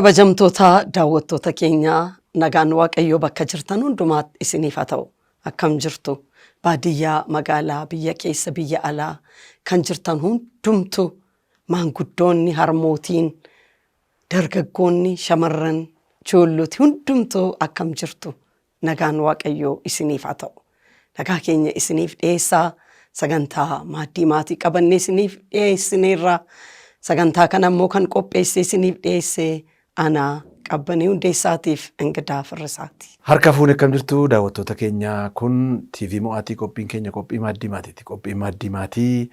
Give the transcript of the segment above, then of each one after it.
Kabajamtoota daawwattoota keenyaa nagaan waaqayyoo bakka jirtan hundumaatti isiniif haa ta'u. Akkam jirtu baadiyyaa magaalaa biyya keessa biyya alaa kan jirtan hundumtu maanguddoonni harmootiin dargaggoonni shamarran ijoolloti hundumtu akkam jirtu nagaan waaqayyoo isiniif haa ta'u. Nagaa keenya isiniif dhiyeessaa sagantaa maaddii maatii qabannee isiniif dhiyeessineerra. Sagantaa kana immoo kan qopheessee isiniif dhiyeessee Ana Qabbanii Hundeessaatiif Ingidaa Firrisaati. Harka fuune akkam jirtu daawwattoota keenya kun TV Mo'aatii qophiin keenya qophii maaddii maatiiti. Qophiin maaddii maatii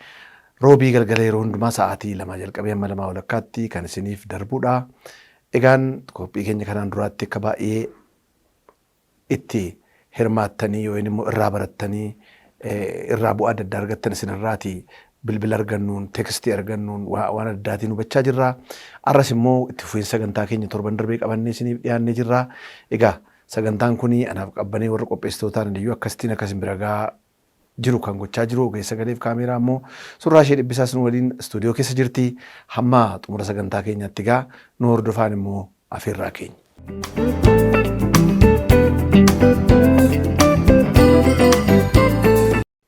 roobii galgala yeroo hundumaa sa'aatii 2 jalqabee hamma 2 walakkaatti kan isiniif darbudha. Egaan qophii keenya kanaan duraatti akka baay'ee itti hirmaattanii yookiin immoo irraa barattanii irraa bu'aa adda addaa argattan isinirraati. Bilbila argannuun, tekstii argannuun waan addaatiin hubachaa jirra. Arras immoo itti fufiinsa sagantaa keenya torban darbee qabannee isiniif dhiyaannee jirra. Egaa sagantaan kun anaaf Qabbanee warra qopheessitootaan iyyuu akkasitiin akkasin bira gahaa jiru kan gochaa jiru. Ogeessa galeef kaameeraa immoo suuraa ishee dhibbisaas nu waliin istuudiyoo keessa jirti. Hamma xumura sagantaa keenyatti egaa nu hordofaan immoo afeerraa keenya.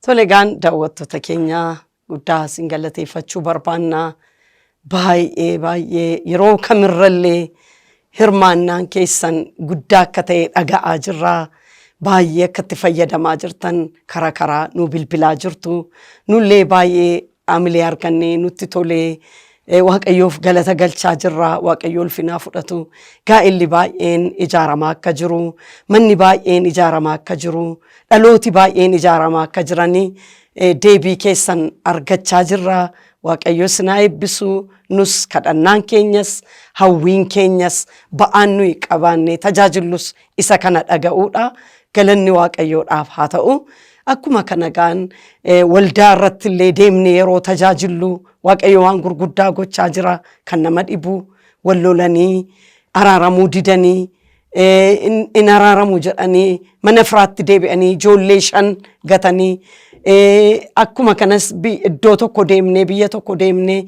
Tolegaan daawwattoota keenyaa guddaa isin galateeffachuu barbaanna. Baay'ee yeroo kamirrallee hirmaannaan keessan guddaa akka ta'e dhaga'aa jirra. Baay'ee akka itti fayyadamaa jirtan karaa nu bilbilaa jirtu. Nullee baay'ee amilee argannee nutti tolee waaqayyoof galata galchaa jirra. Waaqayyo ulfinaa fudhatu. Gaa'illi baay'een ijaaramaa akka jiru, manni baay'een ijaaramaa akka jiru, dhalooti baay'een ijaaramaa akka jiranii deebii keessan argachaa jirra. Waaqayyo sinaa eebbisu. Nus kadhannaan keenyas hawwiin keenyas ba'aan nuyi qabaannee tajaajillus isa kana dhaga'uudha. Galanni waaqayyoodhaaf haa ta'u. Akkuma kana gaan waldaa irratti illee deemnee yeroo tajaajillu waaqayyo waan gurguddaa gochaa jira. Kan nama dhibu wal lolanii araaramuu didanii in araaramu jedhanii mana firaatti deebi'anii ijoollee 5 gatanii akkuma kanas iddoo tokko deemnee biyya tokko deemnee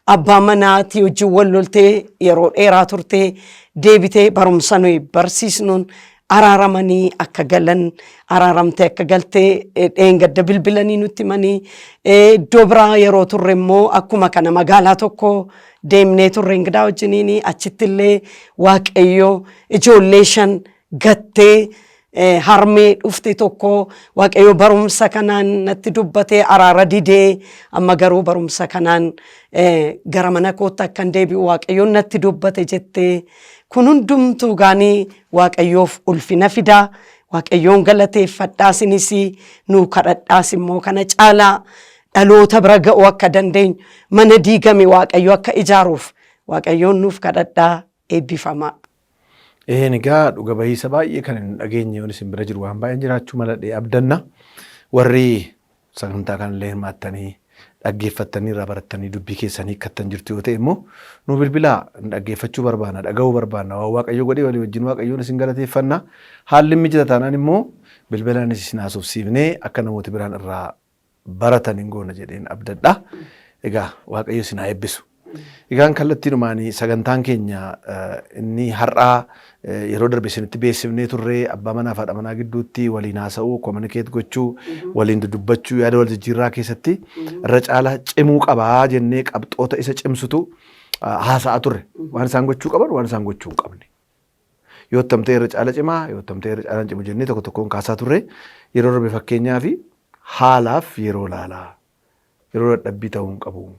abbaa manaatii wajjin wal loltee yeroo dheeraa turtee deebitee barumsa nuyi barsiisnuun araaramanii akka galan araaramtee akka galtee dheengadda bilbilanii nutti himanii iddoo biraa yeroo turre immoo akkuma kana magaalaa tokko deemnee turre Ingidaa wajjiniin achitti illee waaqayyo ijoollee 5 gattee harmee dhufte tokko waaqayyo barumsa kanaan natti dubbatee araara didee amma garuu barumsa kanaan gara mana kootti akkan deebi'u waaqayyo natti dubbate jettee kun hundumtuu gaanii waaqayyoof ulfina fidaa. Waaqayyoon galateeffadhaa sinis nu kadhadhaas immoo kana caalaa dhaloota bira ga'uu akka dandeenyu mana diigame waaqayyo akka ijaaruuf waaqayyoon nuuf kadhadhaa eebbifamaa. Egaa dhuga bahiisa baay'ee kan hin dhageenye yoon isin bira jiru waan baay'een jiraachuu maladhee abdanna. Warri sagantaa kanallee hirmaattanii dhaggeeffattanii irraa barattanii dubbii keessanii hiikkattan jirtu yoo ta'e immoo nu bilbilaa dhaggeeffachuu barbaanna dhaga'uu barbaanna waan waaqayyo godhee walii wajjin waaqayyoon isin galateeffanna. Haalli mijata taanaan immoo bilbilaanis isin haasofsiifnee akka namooti biraan irraa baratan hin goona jedheen abdadha. Egaa waaqayyo isin haa eebbisu. Egaan kallattiinumaanii sagantaan keenya inni har'aa yeroo darbe isinitti beeksifnee turre abbaa manaa fi haadha manaa gidduutti waliin haasa'uu, kominikeet gochuu, waliin dudubbachuu, yaada wal jijjiirraa keessatti irra caalaa cimuu qabaa jennee qabxoota isa cimsutu haasa'aa turre. Waan isaan gochuu qaban, waan isaan gochuu hin qabne. Yoo tamtee irra caala cimaa, yoo tamtee irra caalaan cimu jennee tokko tokkoon kaasaa turre. Yeroo darbe fakkeenyaaf haalaaf yeroo laalaa, yeroo dadhabbii ta'uu hin qabu.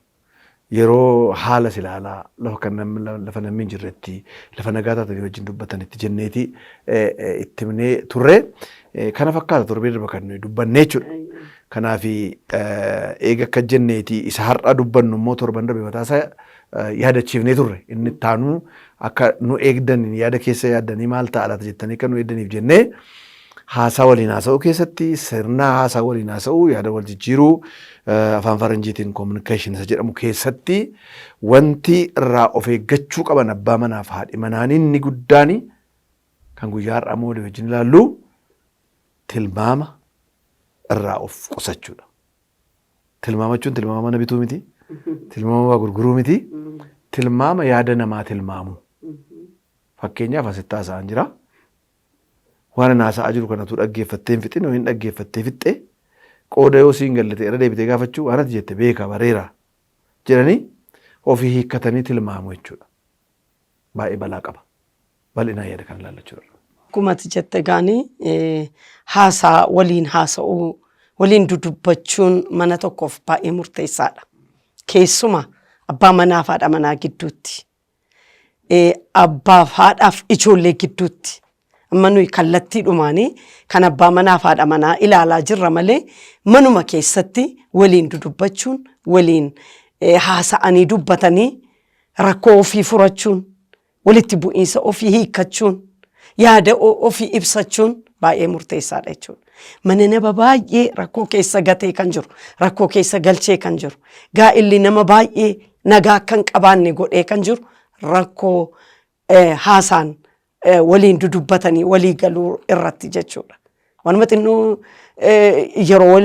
Yeroo haala silaalaa lafa namni hin jirretti lafa nagaa taatanii wajjin dubbatanitti jenneeti itti himnee turre. Kana fakkaata torbee darbe kan nuyi dubbanne jechuudha. Kanaaf eega akka jenneeti isa har'a dubbannu immoo torban darbe mataasaa yaadachiifnee turre. Inni taanu akka nu eegdan yaada keessa yaaddanii maal ta'a laata jettanii kan nu eegdaniif jennee haasaa waliin haasa'uu keessatti sirna haasaa waliin haasa'uu yaada wal jijjiiruu afaan faranjiitiin communication isa jedhamu keessatti wanti irraa of eeggachuu qaban abbaa manaaf haadhi manaan inni guddaan kan guyyaa har'aa moo wajjin ilaallu tilmaama irraa of qusachuudha. Tilmaama jechuun tilmaama mana bituu miti. Tilmaama waa gurguruu miti. Tilmaama yaada namaa tilmaamu. Fakkeenyaaf asitti haasa'an jira. Waan haasa'aa jiru kanatu dhaggeeffattee hin fixin yookiin dhaggeeffattee fixxee qooda yoo siin galle irra deebitee gaafachuu waan ati jette beeka bareera jedhanii ofii hiikkatanii tilmaamu jechuudha. Baay'ee balaa qaba. Bal'inaa yaada kan ilaallachuudha. Akkuma ati jette gaanii haasaa waliin haasa'uu waliin dudubbachuun mana tokkoof baay'ee murteessaadha. Keessuma abbaa manaaf haadha manaa gidduutti. Abbaaf haadhaaf ijoollee gidduutti. Amma nuyi kallattiidhumaanii kan abbaa manaaf haadha manaa ilaalaa jirra malee manuma keessatti waliin dudubbachuun waliin haasa'anii dubbatanii rakkoo ofii furachuun walitti bu'iinsa ofii hiikkachuun yaada ofii ibsachuun baay'ee murteessaadha jechuudha. Mana nama baay'ee rakkoo keessa gatee kan jiru rakkoo keessa galchee kan jiru gaa'illi nama baay'ee nagaa kan qabaanne godhee kan jiru rakkoo haasaan waliin dudubbatanii walii galuu irratti jechuudha. Wanuma xinnoo yeroo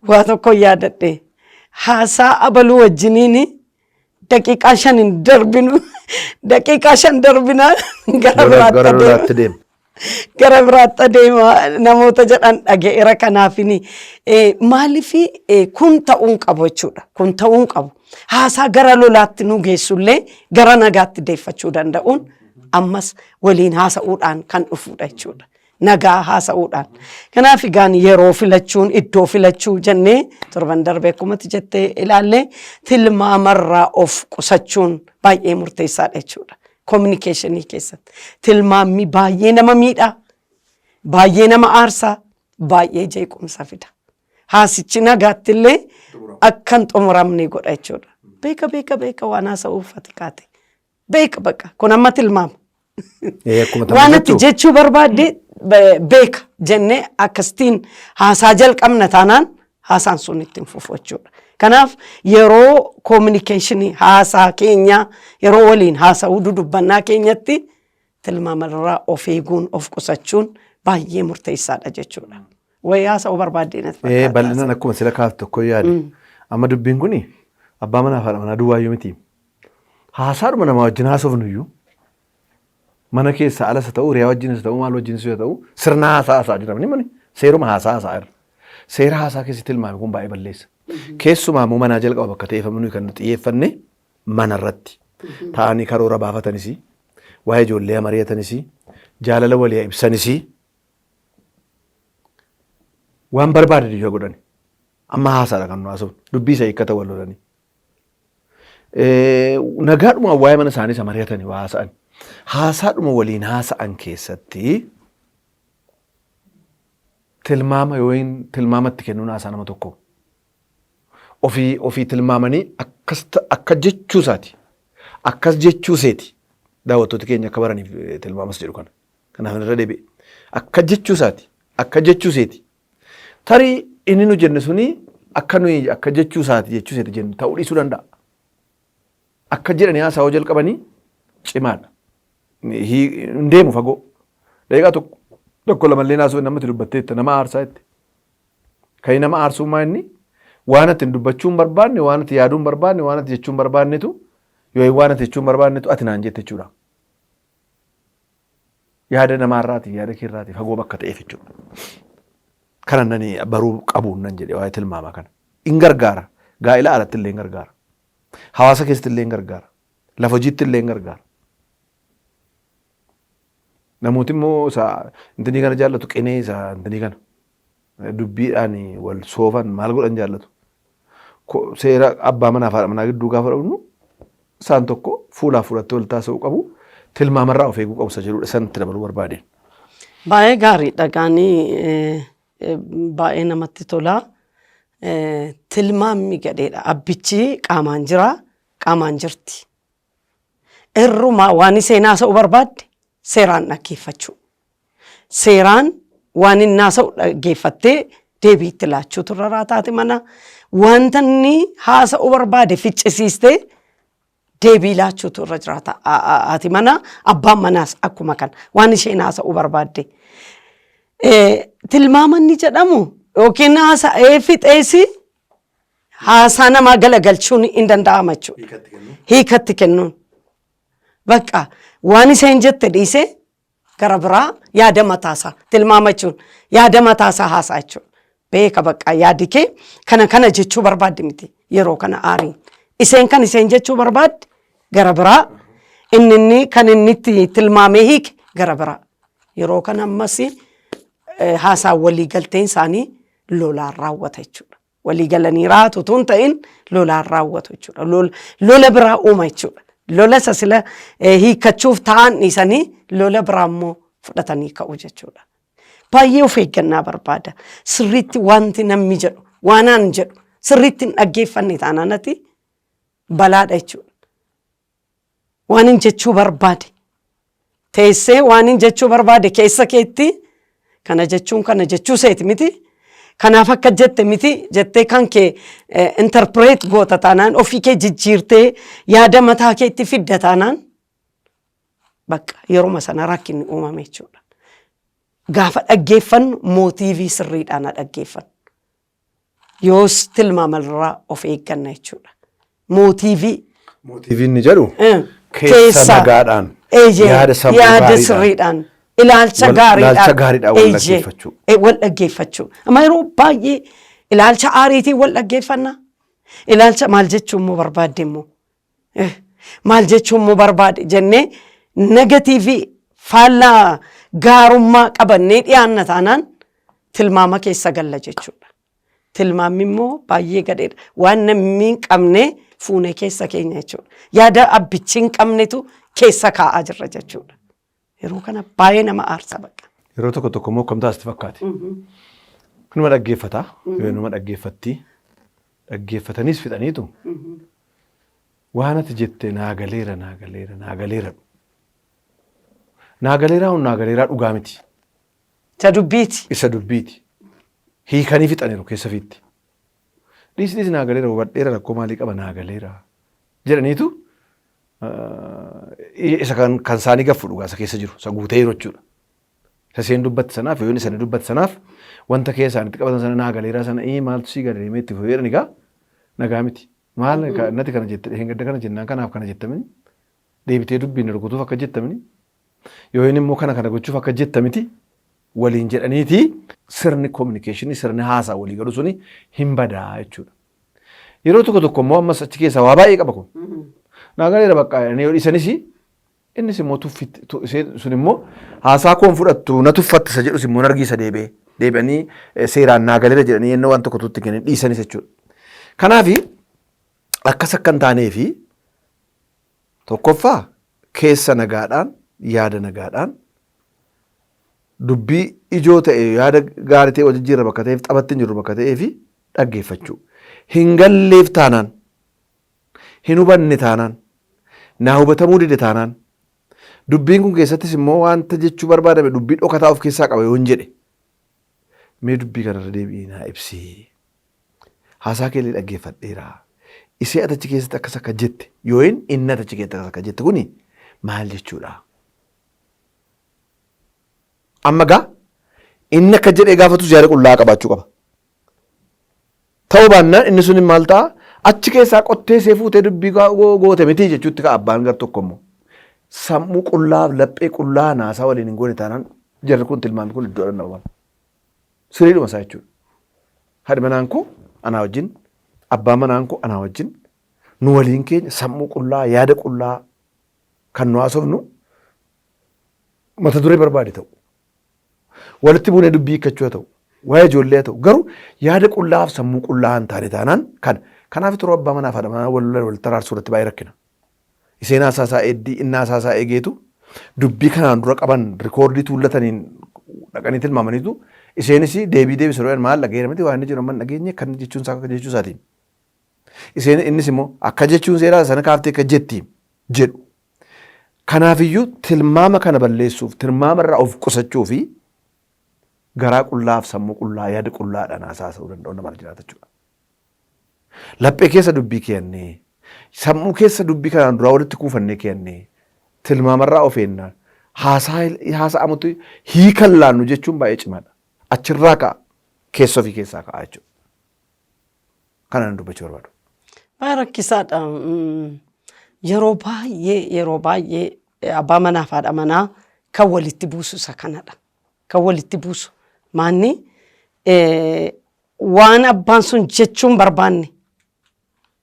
waa tokko yaadadhe haasaa abaluu wajjiniin daqiiqaa 5 hin darbinu daqiiqaa 5 darbinaa gara biraatti adeema namoota jedhan dhageera kanaafini maalifi kun ta'uun qabu jechuudha. Kun ta'uun qabu. Haasaa gara lolaatti nu geessullee gara nagaatti deeffachuu danda'uun ammas waliin haasa'uudhaan kan dhufudha jechuudha. Nagaa haasa'uudhaan. Kanaaf egaan yeroo filachuun iddoo filachuu jennee torban darbee akkuma jettee ilaallee tilmaamarraa of qusachuun baay'ee murteessaadha jechuudha. Communicationii keessatti tilmaamni baay'ee nama miidha, baay'ee nama aarsa, baay'ee jeequmsa fida. Haasichi nagaatti illee akkan xumuramne godha jechuudha. Beeka waan haasa'uuf ati kaate. Beeka baqa kun amma tilmaama. Waan ati jechuu barbaadde beeka jennee akkasitiin haasaa jalqabna taanaan haasaan sun ittiin fufu jechuudha. Kanaaf yeroo communicationii haasaa keenya yeroo waliin haasa'uu dudubbannaa keenyatti tilmaamarraa of eeguun of qusachuun baay'ee murteessaadha jechuudha. Wayii haasa'uu barbaadde bal'inaan akkuma sila kaafte tokko yaade. Amma dubbiin kuni abbaa manaa fi haadha manaa duwwaayyuu miti. Haasaadhuma namaa wajjin haasofnuyyuu mana keessa alas ta'u riyaa wajjinis ta'u maal wajjinis yoo ta'u sirna haasaa jedhamni mani seeruma haasaa irra. Seera haasaa keessatti tilmaame kun baay'ee balleessa. Keessumaa immoo manaa jalqaba bakka ta'eeffamnu kan xiyyeeffanne mana irratti ta'anii karoora baafatanis waa'ee ijoollee mari'atanis jaalala walii ibsanis waan barbaade yoo godhan amma haasaadha kan nu haasofnu dubbii isa hiikkata wal lolanii. Nagaadhuma waa'ee mana isaanii isa mari'atanii waa haasa'an. Haasaadhuma waliin haasa'an keessatti tilmaama yookiin tilmaamatti kennuun haasaa nama tokko ofii tilmaamanii akka jechuusaati akkas jechuuseeti daawwattoota keenya akka baraniif tilmaamas jedhu kana. Kanaaf irra deebi'e akka jechuusaati akka jechuuseeti tarii inni nu jenne suni akka nuyi akka jechuusaati jechuuseeti jennu ta'uu dhiisuu danda'a. Akka jedhanii haasaa jalqabanii cimaadha. Hin deemu fagoo. Daqiiqaa tokko lamallee naasuu namatti dubbatteetta nama aarsaa itti. Kan nama aarsummaa inni waan ati dubbachuu hin barbaanne, waan ati yaaduu hin barbaanne, waan ati jechuu hin barbaannetu yoo waan ati jechuu hin barbaannetu ati naan jette jechuudha. Yaada namaarraati yaada keerraati fagoo bakka ta'eef jechuudha. Kana nani baruu qabuun nan jedhe waa'ee tilmaamaa kana. In gargaara. Gaa'ila alatti illee in gargaara. Hawaasa keessatti illee in gargaara. Lafa hojiitti illee in gargaara. Namooti immoo intini kana jaallatu qinee intini kana dubbiidhaan wal soofan maal godhan jaallatu. Seera abbaa manaa fi haadha manaa gidduu gaafa dhabnu isaan tokko fuulaaf fuulattee wal taasisuu qabu tilmaamarraa of eeguu qabu isa jedhudha sanatti dabaluu barbaadeen. Baay'ee gaariidha gaanii baay'ee namatti tola. Tilmaamni gadheedha. Abbichi qaamaan jira qaamaan jirti. Irrumaa waan seenaa haasa'uu barbaadde seeraan dhaggeeffachuu. Seeraan waan inni haasa'u dhaggeeffattee deebii itti laachuutu irra raataati mana. Wanta inni haasa'uu barbaade ficcisiistee deebii laachuutu irra jiraata. Ati mana abbaan manaas akkuma kana waan isheen haasa'uu barbaadde. Tilmaamanni jedhamu yookiin haasa'ee fixeesi haasaa namaa galagalchuun hin danda'ama jechuudha. Hiikatti kennuun. Bakka waan iseen jette dhiisee gara biraa yaada mataasaa tilmaamachuun yaada mataasaa haasaa jechuudha. Beeka bakka yaadi kee kana jechuu barbaadde miti yeroo kana aariin. Iseen kan iseen jechuu barbaadde gara biraa inni kan inni itti tilmaamee hiike gara biraa. Yeroo kana ammas haasaa walii galteen isaanii lolaan raawwata jechuudha. Walii galanii raatu tun ta'in lolaan raawwatu jechuudha. Lola biraa uuma jechuudha. Lola isa sila hiikachuuf ta'an dhiisanii lola biraa immoo fudhatanii ka'u jechuudha. Baay'ee of eeggannaa barbaada. Sirriitti wanti namni jedhu waanaan jedhu sirriitti hin dhaggeeffanne taanaanati balaadha jechuudha. Waan hin jechuu barbaade teessee waan hin jechuu barbaade keessa keetti kana jechuu seeti miti. Kanaaf akka jette miti jettee kan kee interpret goota taanaan ofii kee jijjiirtee yaada mataa keetti fidda taanaan bakka yeroo sana rakkinni uumame jechuudha. Gaafa dhaggeeffannu mootiivii sirriidhaan dhaggeeffannu. Yoos tilmaamarraa of eegganna jechuudha. Mootiiviin ni jedhu keessa nagaadhaan yaada sirriidhaan ilaalcha gaariidhaan wal dhaggeeffachuu. Amma yeroo baay'ee ilaalcha aariitiin wal dhaggeeffannaa. Ilaalcha maal jechuun immoo barbaadde immoo maal jechuun immoo barbaade jennee negatiivii faallaa gaarummaa qabannee dhiyaanna taanaan tilmaama keessa galla jechuudha. Tilmaamni immoo baay'ee gadheedha. Waan namni hin qabne fuunee keessa keenya jechuudha. Yaada abbichi hin qabnetu keessa kaa'aa jirra jechuudha. Yeroo kana baay'ee nama aarsa bakka. Yeroo tokko immoo akkam taasisti fakkaate. Kunuma dhaggeeffata. Nama dhaggeeffatti. Dhaggeeffataniis fixaniitu. Waan ati jette naagaleera. Naagaleeraa dhugaa miti. Isa dubbiiti. Hiikanii fixaniiru keessa fiitti. Dhiisi naagaleera hubadheera rakkoo maalii qaba naagaleera jedhaniitu isa kan isaanii gaffu dhugaa isa keessa jiru isa guutee jiru jechuudha. Isa isheen dubbatti sanaaf yoo isa dubbatti sanaaf wanta keessa isaanitti qabatan sana naagaleeraa sana maaltu sii gadi deemee itti fayyadaman egaa nagaa miti. Maal nati kana jette hin gadda kana jennaan kanaaf kana jettamini deebitee dubbiin rukutuuf akka jettamini yoo inni immoo kana gochuuf akka jettamiti waliin jedhaniiti sirni communication sirni haasaa walii galu suni hin badaa jechuudha. Yeroo tokko immoo ammas achi keessaa waa baay'ee qaba kun. Naagaleera bakka isanis innis immoo sun immoo haasaa koon fudhattu na tuffattisa jedhus immoo nargiisa deebi'anii seeraan naagaleera jedhanii yennoo waan tokko tutti kennan dhiisanis jechuudha. Kanaaf akkas akka hin taaneefi tokkoffaa keessa nagaadhaan yaada nagaadhaan dubbii ijoo ta'e yaada gaarii ta'e hojii jirra bakka ta'eef xabatti hin jirru bakka ta'eef dhaggeeffachuu. Hin galleef taanaan hin hubanne taanaan naa hubatamuu dide taanaan dubbiin kun keessattis immoo wanta jechuu barbaadame dubbii dhokataa of keessaa qaba yoo hin jedhe mee dubbii kanarra deebi'ii naa ibsii. Haasaa keellee dhaggeeffadheera. Isee atachi keessatti akkas akka jette yoo inni atachi keessatti akkas akka jette kuni maal jechuudha? Amma gaa inni akka jedhee gaafatus yaada qullaa qabaachuu qaba. Ta'uu baannaan inni sun maal ta'a? Achi keessaa qottee see fuutee dubbii goote miti jechuutti ka abbaan gar tokko immoo sammuu qullaa laphee qullaa naasaa waliin hin goone taanaan jarri kun tilmaami kun iddoo dhanna baala. Siriidhuma isaa jechuudha. Haadhi manaan koo anaa wajjin abbaan manaan koo anaa wajjin nu waliin keenya sammuu qullaa yaada qullaa kan nu haasofnu mata duree barbaade ta'u. Walitti buunee dubbii hiikkachuu ta'u. Waa'ee ijoollee ta'u garuu yaada qullaaf sammuu qullaa hin taane taanaan kanaaf turuu abbaa manaa fi haadha manaa wal taraarsuu irratti baay'ee rakkina. Iseen haasaasaa eeddii inni haasaasaa eegeetu dubbii kanaan dura qaban rikoordii tuullataniin dhaqanii tilmaamaniitu isheenis deebii sirriin maal dhageera miti waan inni jiru amma dhageenye kan jechuun isaa akka jechuu isaatiin. Isheen innis immoo akka jechuun seeraa sana kaaftee akka jetti jedhu. Kanaafiyyuu tilmaama kana balleessuuf tilmaama irraa of qusachuu fi garaa qullaaf sammuu qullaa yaada qullaadhaan haasa'uu danda'u nama jiraata jechuudha. Laphee keessa dubbii kennee sammuu keessa dubbii kanaan duraa walitti kuufannee kennee tilmaamarraa of eennaa haasa'amutti hiikan laannu jechuun baay'ee cimaadha. Achirraa ka'a keessa ofii keessaa ka'a jechuudha. Kanaan dubbachuu barbaadu. Baay'ee rakkisaadha. yeroo baay'ee abbaa manaa fi haadha manaa kan walitti buusu isa kanadha. Kan walitti buusu maanni waan abbaan sun jechuun barbaanne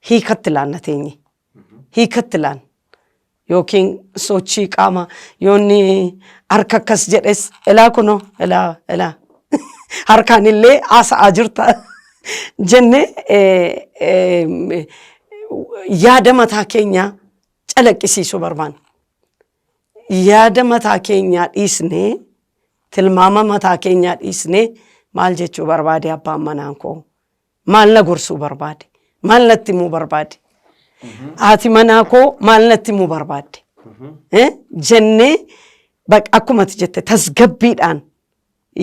hiikatti laannateenye hiikatti laan yookiin sochii qaama yoonni harka akkas jedhes elaa kunoo elaa harkaan illee haasa'aa jirta jenne yaada mataa keenyaa calaqqisiisuu barbaanne. Yaada mataa keenyaa dhiisnee tilmaama mataa keenyaa dhiisnee maal jechuu barbaade abbaan manaan koo maal na gorsuu barbaade maal natti himuu barbaade haati manaa koo maal natti himuu barbaade jennee akkuma ati jette tasgabbiidhaan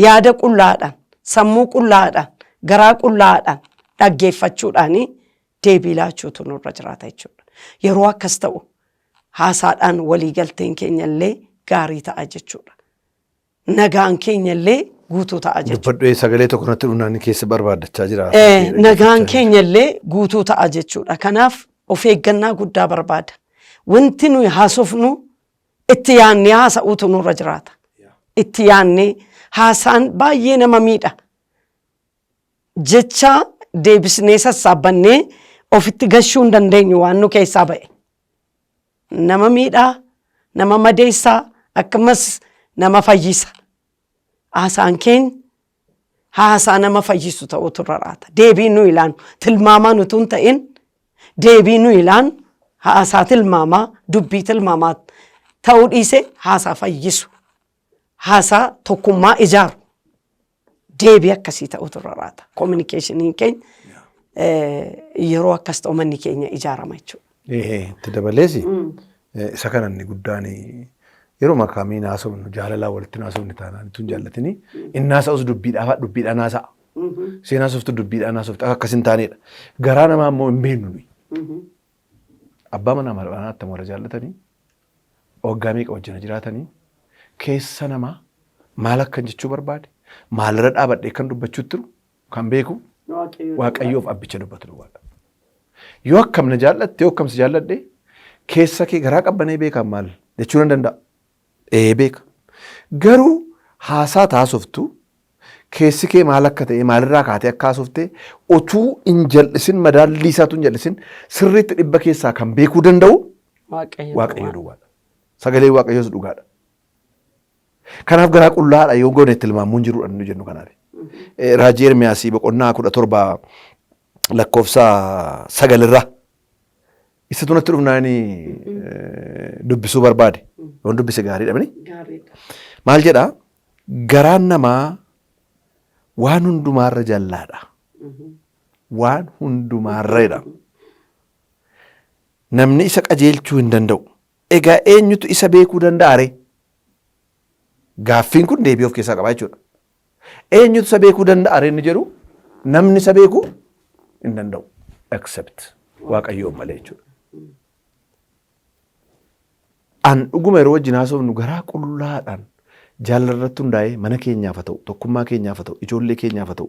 yaada qullaadhaan sammuu qullaadhaan garaa qullaadhaan dhaggeeffachuudhaan deebii laachuutu nurra jiraata jechuudha. Yeroo akkas ta'u haasaadhaan waliigalteen keenya illee gaarii ta'a jechuudha. Nagaan keenya illee guutuu ta'a jechuudha. Dubbadhee sagalee tokko natti dhumnaan keessa barbaaddachaa jira. Nagaan keenya illee guutuu ta'a jechuudha. Kanaaf of eeggannaa guddaa barbaada. Wanti nuyi haasofnu itti yaannee haasa'uutu nurra jiraata. Itti yaannee haasaan baay'ee nama miidha. Jecha deebisnee sassaabannee ofitti gashuu hin dandeenyu waan nu keessaa ba'e. Nama miidhaa, nama madeessaa, akkasumas nama fayyisa. Haasaan keenya haasaa nama fayyisu ta'utu irra jiraata. Deebii nu ilaanu tilmaamaa nutu hin ta'in deebii nu ilaanu haasaa tilmaamaa dubbii tilmaamaa ta'uu dhiise haasaa fayyisu. Haasaa tokkummaa ijaaru. Deebii akkasii ta'utu irra jiraata. Kominikeeshiniin keenya yeroo akkas ta'u manni keenya ijaarama jechuudha. Itti dabaleesi isa kana inni guddaan yeroo makaamiin haasofnu jaalalaa walitti haasofnu taanaan tun jaallatini inni haasa'us dubbiidhaan haasa'a. Seen haasoftu dubbiidhaan haasoftu akkas hin taanedha. Garaa namaa immoo hin beeknu nuyi. Abbaa manaa mal'aanaa attam warra jaallatanii waggaa meeqa wajjin jiraatanii keessa namaa maal akkan jechuu barbaade maalirra dhaabadhee kan dubbachuutti jiru kan beeku Waaqayyoof abbicha dubbatu duwwaadha. Yoo akkam na jaallatte yoo akkam si jaalladhe keessa kee garaa qabbanee beekan maal jechuu nan danda'a. Beeka. Garuu haasaa taasoftu keessi kee maal akka ta'e maalirraa kaatee akka haasofte utuu hin jal'isin madaallii isaatu hin jal'isin sirriitti dhibba keessaa kan beekuu danda'u Waaqayyo duwwaadha. Sagalee Waaqayyoos dhugaadha. Kanaaf garaa qullaadha yoo goone tilmaamuun jiruudha nu jennu kanaaf. Raajii Ermiyaasii boqonnaa 17 lakkoofsa 9 isa tunatti dhufnaani dubbisuu barbaade. Yoon dubbise gaariidha mini. Maal jedhaa garaan namaa waan hundumaarra jallaadha. Waan hundumaarradha. Namni isa qajeelchuu hin danda'u. Egaa eenyutu isa beekuu danda'a ree? Gaaffiin kun deebii of keessaa qaba jechuudha. Eenyutu isa beekuu danda'a ree inni jedhu namni isa beekuu hin danda'u. Except Waaqayyoon malee jechuudha. An dhuguma yeroo wajjin haasofnu garaa qullaadhaan jaalalratti hundaa'ee mana keenyaaf haa ta'u, tokkummaa keenyaaf haa ta'u, ijoollee keenyaaf haa ta'u,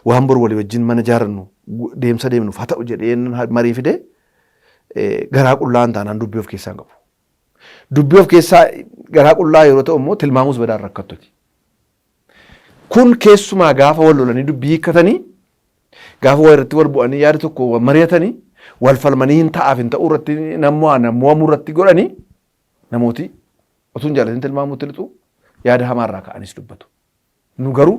waan bor walii wajjin mana jaarannu deemsa deemnuuf haa ta'u jedhee marii fidee garaa qullaan taanaan dubbii of keessaa qabu. Dubbii of keessaa garaa qullaa yeroo ta'u immoo tilmaamuus badaan rakkattuti. Kun keessumaa gaafa wal lolanii dubbii hiikkatanii gaafa waa irratti wal bu'anii yaada tokko mari'atanii wal falmanii hin ta'aaf hin ta'uu irratti namoota irratti godhanii namooti osoo hin jaalatin tilmaamuutti lixu yaada hamaarraa ka'anis dubbatu. Nu garuu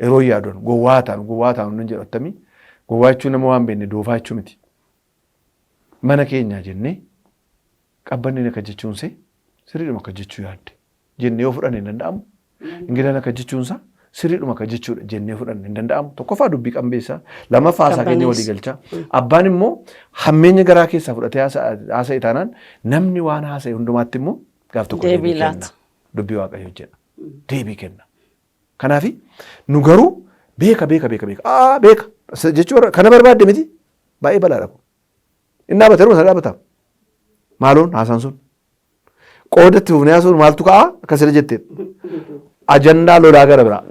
yeroo yaaduun gowwaa taanu nan jedhu attamii gowwaa jechuun nama waan beekne doofaa jechuu miti. Mana keenyaa jennee qabbanneen akka jechuunse sirriidhuma akka jechuu yaadde jennee yoo fudhanne hin danda'amu. Ingilizaan akka jechuunsa sirriidhuma akka jechuudha jennee fudhanne hin danda'amu. Tokkoffaa dubbii qambeessaa lammaffaa haasaa keenya walii galchaa. Abbaan immoo hammeenya garaa keessaa fudhatee haasa'e taanaan namni waan haasa'e hundumaatti immoo gaaf tokko deebii kenna. Dubbii Waaqayyoo jedha. Deebii kenna. Kanaafi nu garuu beeka jechuun kana barbaadde miti baay'ee balaadha. Inni dhaabate yeroo sana dhaabata. Maaloon haasaan sun qoodatti fufnee haasuun maaltu ka'a akkasii jettee ajandaa lolaa gara biraa.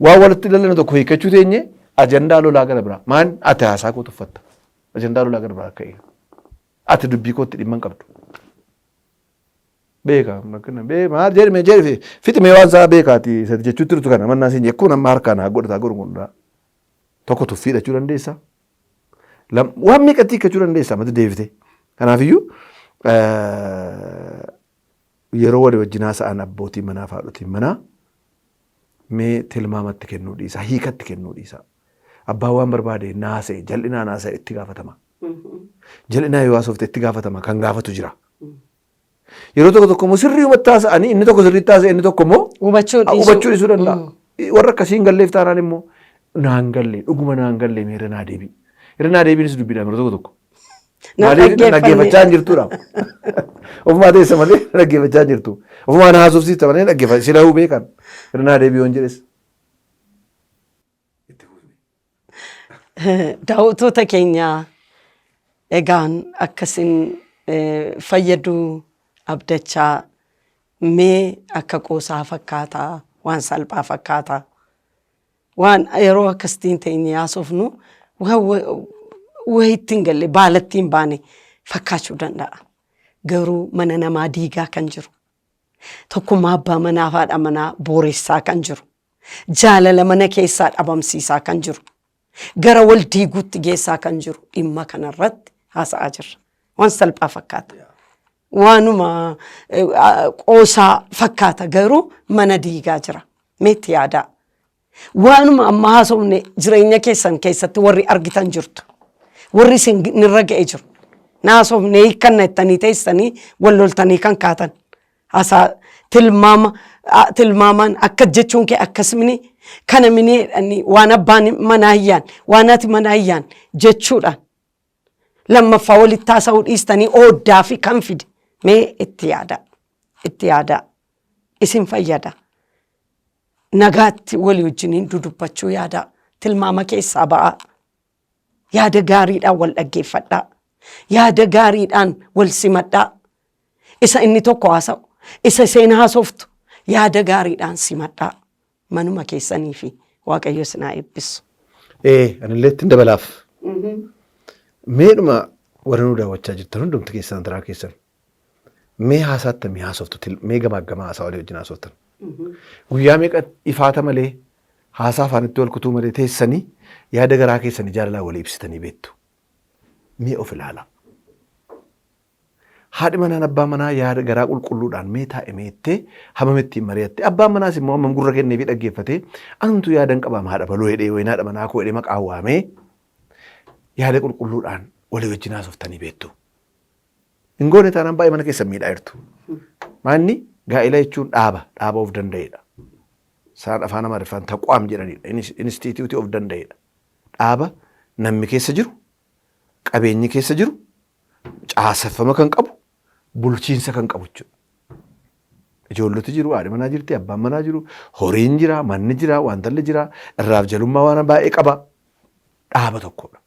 Waan walitti daldalne tokko hiikkachuu teenye ajandaa lolaa gara biraa. Maan ati haasaa koo tuffatta. ajandaa lolaa gara biraa ka'e. Ati dubbii kootti dhimma hin qabdu. Beekaa maal jedhame fixime waan isaa beekaati jechuutti turtu kana mannaa siin jechuun amma harkaan haa godhataa gurgurdaa. Tokko tuffii hidhachuu dandeessaa. Waan meeqatti hiikkachuu dandeessaa mati deebite. Kanaafiyyuu yeroo walii wajjin haasa'an abbootii manaa fi haadhotiin manaa mee tilmaamatti kennuu dhiisaa hiikatti kennuu dhiisaa. Abbaan waan barbaade naasa'e jal'inaa naasa'e itti gaafatama. Jal'inaa yoo haasofte itti gaafatama kan gaafatu jira. Yeroo tokko immoo sirrii humatti haasa'anii inni tokko sirriitti haasa'e inni tokko immoo hubachuu dhiisuu danda'a. Warra akkasii hin galleef taanaan immoo naan galle dhuguma naan galle mee irra naa deebi. Irra naa deebiinis dubbiidhaan yeroo tokko. Maaliif dhaggeeffachaa hin jirtuudha. Ofumaa teessa malee dhaggeeffachaa hin jirtu. Ofumaa na haasofsiista malee dhaggeeffachaa sila hubee kan irra naa deebii yoon jedhes. Daawwattoota keenya egaan akkasiin fayyaduu abdachaa mee akka qoosaa fakkaataa waan salphaa fakkaataa waan yeroo akkasiin teenye haasofnu wayitti hin galle baalatti hin baane fakkaachuu danda'a. Garuu mana namaa diigaa kan jiru. Tokkummaa abbaa manaa fi haadha manaa booressaa kan jiru. Jaalala mana keessaa dhabamsiisaa kan jiru. Gara wal diiguutti geessaa kan jiru dhimma kanarratti haasa'aa jirra. Waan salphaa fakkaata. Waanuma qoosaa fakkaata garuu mana diigaa jira. Meetti yaadaa. Waanuma amma haasofne jireenya keessan keessatti warri argitan jirtu. Warri isin irra ga'e jiru. Naasofne hiikkanna jettanii teessanii wal loltanii kan kaatan. Haasaa tilmaamaan akka jechuun kee akkasumini kana minee waan abbaan manaa hiyyaan waan ati manaa hiyyaan jechuudhaan lammaffaa walitti haasa'uu dhiistanii ooddaa fi kan fide mee itti yaadaa isin fayyada. Nagaatti walii wajjiniin dudubbachuu yaadaa tilmaama keessaa ba'aa. Yaada gaariidhaan wal dhaggeeffadhaa. Yaada gaariidhaan wal simadhaa. Isa inni tokko haasa'u isa isheen haasoftu yaada gaariidhaan simadhaa. Manuma keessanii fi Waaqayyo sinaa eebbisu. Anillee ittiin dabalaaf. Meedhuma warra nu daawwachaa jirtan hundumti keessan taraa keessan. Mee haasaatti mee haasoftu mee gamaa haasaa walii wajjin haasoftan. Guyyaa meeqa ifaata malee haasaa afaanitti wal kutuu malee teessanii yaada garaa keessanii jaalalaa walii ibsitanii beektu. Mee of ilaala. Haadhi manaan abbaa manaa yaada garaa qulqulluudhaan mee taa'e meettee hamametti mari'atte abbaan manaas immoo hammam gurra kennee fi dhaggeeffatee anumtu yaadan qabaama haadha baloo hedhee wayina haadha manaa koo hedhee maqaa waamee yaada qulqulluudhaan walii wajjin haasoftanii beektu. Hin goone taanaan baay'ee mana keessan miidhaa jirtu. Maanni gaa'ela jechuun dhaaba of danda'edha. Isaan afaan Amaariffaan taqwaam jedhanidha. Inistituutii of danda'edha. Dhaaba namni keessa jiru, qabeenyi keessa jiru, caaseffama kan qabu, bulchiinsa kan qabu jechuudha. Ijoolloti jiru, haadhi manaa jirti, abbaan manaa jiru, horiin jira, manni jira, wantalli jira, irraaf jalummaa waan baay'ee qaba. Dhaaba tokkodha.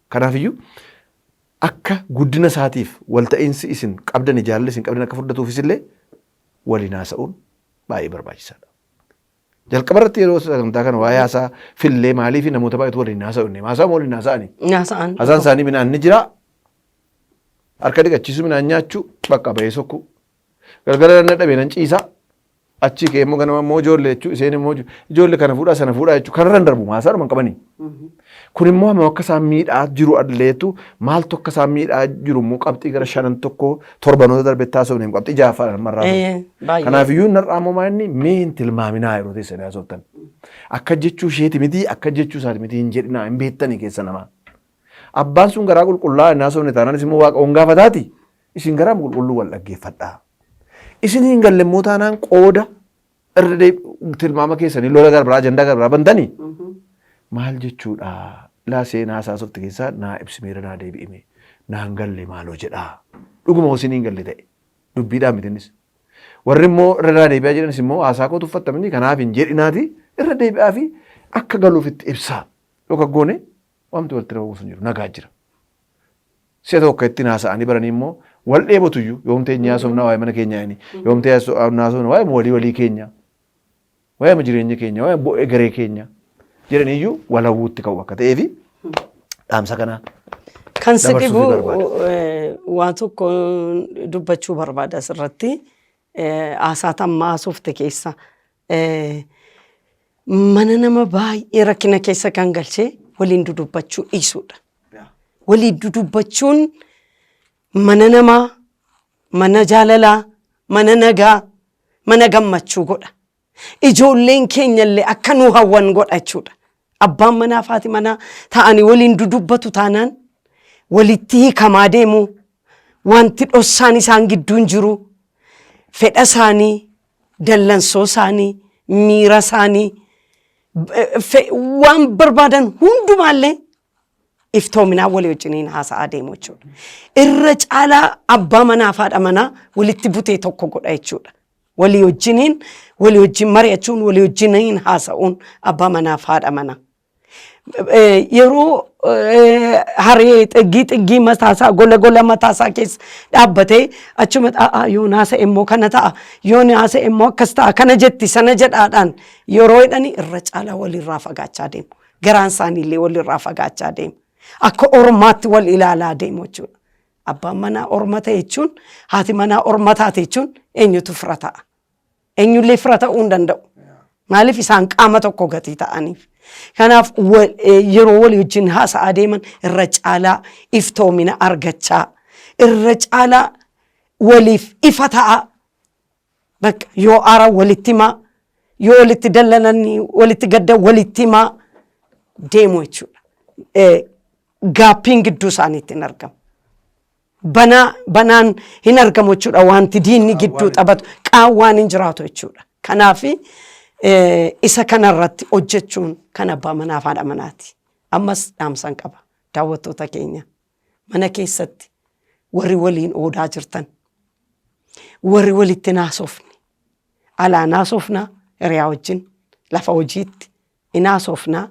Kanaafiyyuu akka guddina isaatiif walta'iinsi isin qabdan jaalalli isin qabdan akka furdatuufis illee waliin haasa'uun baay'ee barbaachisaadha. Jalqaba irratti yeroo sagantaa kana waa'ee haasaa fillee maalii fi namoota baay'eetu waliin haasa'u. Haasaa moo waliin haasa'ani? Haasaan isaanii midhaan ni jira. Harka dhiqachiisu midhaan nyaachuu bakka bahee sokku. Galgala danna dhabee nan ciisaa. Achii kee immoo ganama immoo ijoollee jechuun isheen immoo ijoollee kana fuudhaa sana fuudhaa jechuun kanarra darbu haasaadhuma qabanii. Kun immoo amma akka isaan miidhaa jiru adleetu maaltu akka isaan miidhaa jiru immoo qabxii gara 5 tokko torbanoota darbe taasifne qabxii 6 marraa. Kanaafiyyuu narraa immoo maanni mee hin tilmaaminaa yeroo teessanii haasoftan. Akka jechuu isheeti miti akka jechuu isaati miti hin jedhinaa hin beektanii keessa namaa. Abbaan sun garaa qulqullaa hin haasofne taanaanis immoo waaqa gaafataati. Isin garaa qulqulluu wal dhaggeeffadhaa. Isin hin galle immoo taanaan qooda irra tilmaama keessanii lola garbiraa ajandaa garbiraa bantanii. Maal jechuudha laa seenaa haasofte keessaa naa ibsimeera naa deebi'ime naa hin galle maaloo jedhaa. Dhuguma hosin hin galle ta'e dubbiidhaan mitinis. Warri immoo irra naa deebi'aa jedhanis immoo haasaa kootu uffattamanii kanaaf hin jedhinaati irra deebi'aa fi akka galuuf itti ibsaa. Yookaan goone waamti walitti raawwatu sun jiru nagaa jira. Si'a tokko ittiin haasa'anii baranii immoo wal dheebotuyyuu yoomtee nyaasofnaa waa'ee mana keenyaa inni yoomtee naasofna waa'ee walii keenya waa'ee jireenya keenya waa'ee bo'ee garee keenya jedhaniyyuu wal hawwuutti ka'u akka ta'eefi dhaamsa kanaa. Kan si dhibu waan tokko dubbachuu barbaada asirratti haasaa maasofte keessa mana nama baay'ee rakkina keessa kan galchee waliin dudubbachuu dhiisuudha. Waliin dudubbachuun mana namaa, mana jaalalaa, mana nagaa, mana gammachuu godha. Ijoolleen keenyallee akka nu hawwan godha jechuudha. Abbaan manaa fi haati manaa ta'anii waliin dudubbatu taanaan walitti hiikamaa deemu, wanti dhossaan isaan gidduun jiru, fedha isaanii, dallansoo isaanii, miira isaanii, waan barbaadan hundumaallee iftoominaa walii wajjiniin haasa'aa deemu jechuudha. Irra caalaa abbaa manaa fi haadha manaa walitti butee tokko godha jechuudha. Walii wajjin mari'achuun, walii wajjiniin haasa'uun abbaa manaa fi haadha manaa. Yeroo haree xiggii mataasaa gola mataasaa keessa dhaabbatee achuma yoon haasa'e immoo kana ta'a, yoon haasa'e immoo akkas ta'a, kana jetti sana jedhaadhaan yeroo jedhanii irra caalaa walirraa fagaachaa deemu. Garaan isaaniillee walirraa fagaachaa deemu. Akka ormaatti wal ilaalaa deemu jechuudha. Abbaan manaa orma ta'e jechuun, haati manaa orma taate jechuun eenyutu fira ta'a? Eenyullee fira ta'uu hin danda'u. Maaliif isaan qaama tokko gatii ta'aniif. Kanaaf yeroo walii wajjin haasa'aa deeman irra caalaa iftoomina argachaa, irra caalaa waliif ifa ta'a. Bakka yoo aara walitti himaa, yoo walitti dallananii walitti gadda walitti himaa deemu jechuudha. Gaappiin gidduu isaaniitti hin argamu. Banaan hin argamu jechuudha. Wanti diinni gidduu taphatu qaawwaan hin jiraatu jechuudha. Kanaaf isa kanarratti hojjechuun kan abbaa manaa fi haadha manaati. Ammas dhaamsan qaba daawwattoota keenya. Mana keessatti warri waliin oodaa jirtan, warri walitti naasofne, alaa naasofnaa hiriyaa wajjin lafa hojiitti naasofnaa,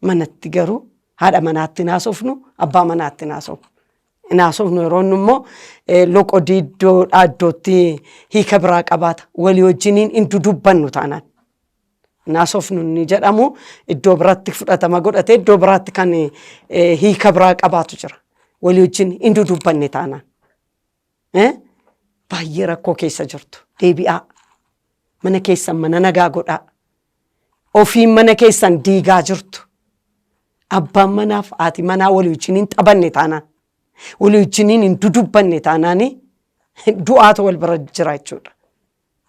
manatti garuu haadha manaatti naasofnu, abbaa manaatti naasofnu. Naasofnu yeroo immoo loqodii iddoodhaa iddootti hiika biraa qabaata. Walii wajjiniin hin dudubbannu taanaan. Naasofnu ni jedhamu iddoo biraatti fudhatama godhatee iddoo biraatti kan hiika biraa qabaatu jira. Walii wajjin hin dudubbanne taanaan. Baay'ee rakkoo keessa jirtu. Deebi'aa. Mana keessan mana nagaa godhaa. Ofiin mana keessan diigaa jirtu. Abbaan manaa fi haati manaa walii wajjiniin taphanne taanaan. Walii wajjiniin hin dudubbanne taanaani du'aatu wal bira jira jechuudha.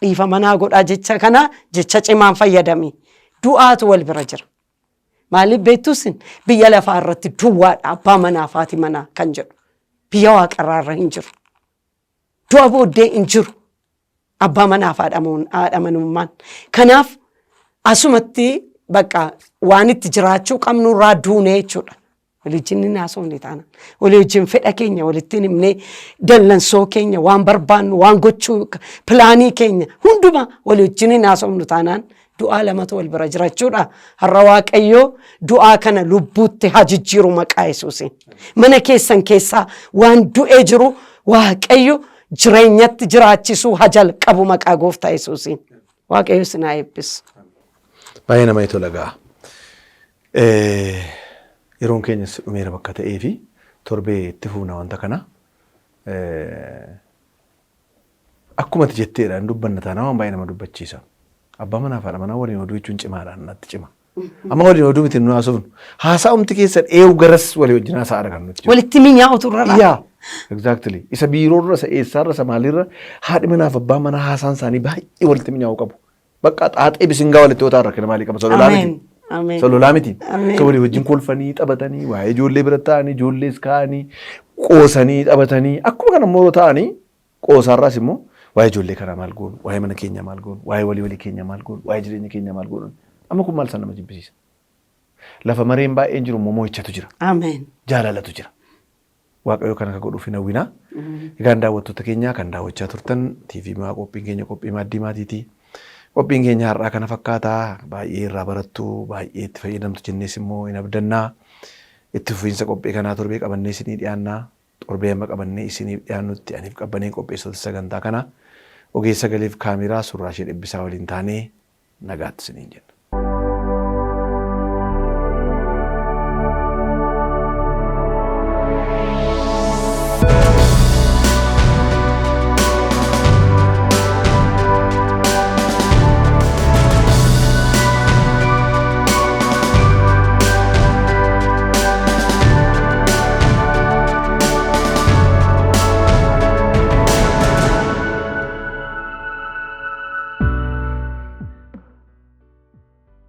Dhiifa manaa godhaa jecha kana jecha cimaan fayyadami. Du'aatu wal bira jira. Maaliif beektuusin biyya lafaa irratti duwwaadha abbaa manaa fi haati manaa kan jedhu. Biyya waaqarraa irra hin jiru. Du'a booddee hin jiru. Abbaa manaa fi haadha manummaan. Kanaaf asumatti bakka waan itti jiraachuu qabnu irraa duunee jechuudha. Waliin naasofne taana. Waliin fedha keenya walitti himnee dallansoo keenya waan barbaannu waan gochuu pilaanii keenya hundumaa waliin naasofnu taanaan du'aa lamatu wal bira jira jechuudha. Har'a Waaqayyoo du'aa kana lubbuutti haa jijjiiru maqaa Yesuusiin. Mana keessan keessaa waan du'ee jiru Waaqayyo jireenyatti jiraachisuu haa jalqabu maqaa Gooftaa Yesuusiin. Waaqayyo isin haa eebbisu. Baay'ee nama tola gaa. Yeroon keenyas dhumeera bakka ta'ee fi torbee itti fuuna wanta kana akkuma ati jetteedhaan dubbanna taana waan baay'ee nama dubbachiisa. Abbaa manaa fi haadha manaa waliin oduu jechuun cimaadhaan natti cima. Amma waliin oduu miti nu haasofnu. Haasa'umti keessa dheewu garas walii wajjin haasa'aa kan nuti jiru. Walitti mi'aawutu irra. Yaa exactly. Isa biiroorra isa eessaarra isa maalirra haadhi manaa fi abbaan manaa haasaan isaanii baay'ee walitti mi'aawu qabu. Bakka xaaxee bisingaa walitti yoo taa'an rakkina maalii qaba sololaa miti. Sololaa miti. Kan walii wajjin kolfanii taphatanii waa'ee ijoollee bira ta'anii ijoollees kaa'anii qoosanii taphatanii akkuma kana immoo ta'anii qoosaarraas immoo waa'ee ijoollee kanaa maal goonu waa'ee mana keenya maal goonu waa'ee walii keenya maal goonu waa'ee jireenya keenya maal goonu amma kun maal san nama jibbisiisa. Lafa mareen baay'een jiru immoo mo'ichatu jira. Ameen. Jaalalatu jira. Waaqayyo kana akka godhuuf hin hawwinaa. Egaan daawwattoota keenyaa kan daawwachaa turtan TV maa qophiin keenya qophii maaddii maatiitii. Qophiin keenya har'aa kana fakkaataa baay'ee irraa barattu baay'ee itti fayyadamtu jennees immoo hin abdannaa itti fufiinsa qophii kanaa torbee qabannee isinii dhiyaannaa torbee amma qabannee isiniif dhiyaannutti aniif qabannee qopheessota sagantaa kana ogeessa galiif kaameraa surraa ishee dhibbisaa waliin taanee nagaatti isiniin jenna.